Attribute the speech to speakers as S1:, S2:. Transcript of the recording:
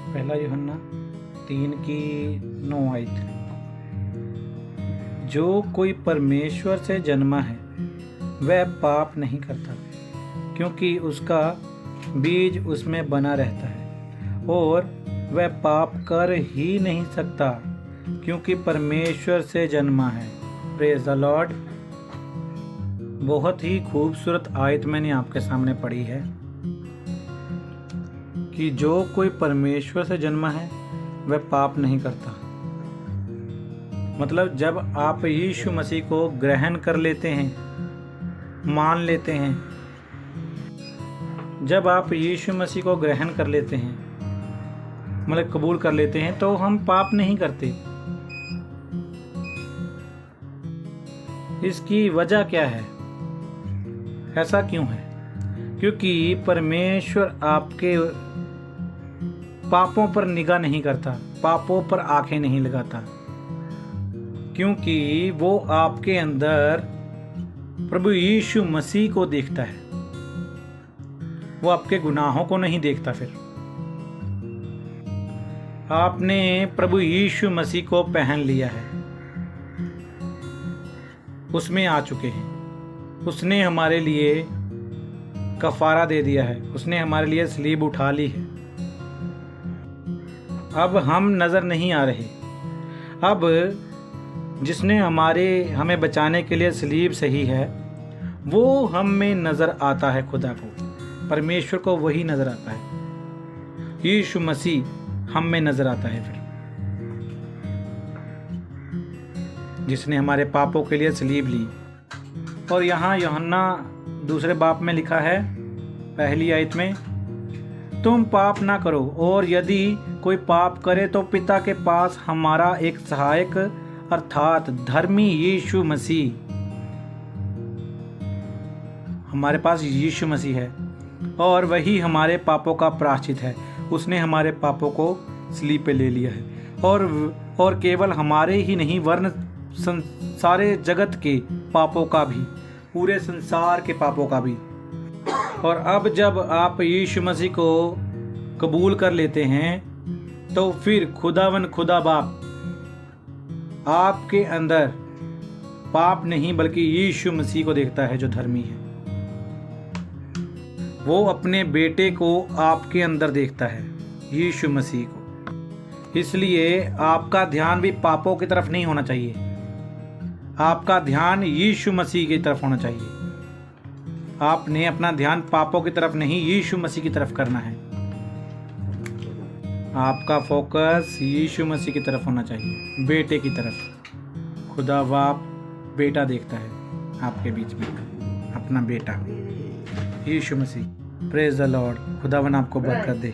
S1: पहला यूहन्ना 3 की 9 आयत। जो कोई परमेश्वर से जन्मा है वह पाप नहीं करता, क्योंकि उसका बीज उसमें बना रहता है, और वह पाप कर ही नहीं सकता, क्योंकि परमेश्वर से जन्मा है। Praise the Lord. बहुत ही खूबसूरत आयत मैंने आपके सामने पढ़ी है कि जो कोई परमेश्वर से जन्मा है वह पाप नहीं करता। मतलब जब आप यीशु मसीह को ग्रहण कर लेते हैं, मान लेते हैं, जब आप यीशु मसीह को ग्रहण कर लेते हैं, मतलब कबूल कर लेते हैं, तो हम पाप नहीं करते। इसकी वजह क्या है? ऐसा क्यों है? क्योंकि परमेश्वर आपके पापों पर निगाह नहीं करता, पापों पर आंखें नहीं लगाता, क्योंकि वो आपके अंदर प्रभु यीशु मसीह को देखता है। वो आपके गुनाहों को नहीं देखता। फिर आपने प्रभु यीशु मसीह को पहन लिया है, उसमें आ चुके हैं। उसने हमारे लिए कफारा दे दिया है, उसने हमारे लिए सलीब उठा ली है। अब हम नजर नहीं आ रहे। अब जिसने हमें बचाने के लिए सलीब सही है, वो हम में नजर आता है। खुदा को, परमेश्वर को वही नजर आता है। यीशु मसीह हम में नजर आता है। फिर जिसने हमारे पापों के लिए सलीब ली। और यहाँ यूहन्ना 2 बाब में लिखा है, पहली आयत में, तुम पाप ना करो, और यदि कोई पाप करे तो पिता के पास हमारा एक सहायक अर्थात धर्मी यीशु मसीह, हमारे पास यीशु मसीह है, और वही हमारे पापों का प्रायश्चित है। उसने हमारे पापों को सलीब पे ले लिया है, और केवल हमारे ही नहीं वरन सारे जगत के पापों का भी, पूरे संसार के पापों का भी। और अब जब आप यीशु मसीह को कबूल कर लेते हैं, तो फिर खुदा बाप आपके अंदर पाप नहीं बल्कि यीशु मसीह को देखता है, जो धर्मी है। वो अपने बेटे को आपके अंदर देखता है, यीशु मसीह को। इसलिए आपका ध्यान भी पापों की तरफ नहीं होना चाहिए, आपका ध्यान यीशु मसीह की तरफ होना चाहिए। आपने अपना ध्यान पापों की तरफ नहीं, यीशु मसीह की तरफ करना है। आपका फोकस यीशु मसीह की तरफ होना चाहिए, बेटे की तरफ। खुदा बाप बेटा देखता है आपके बीच में, अपना बेटा यीशु मसीह। Praise the lord. खुदावन आपको बरकत दे।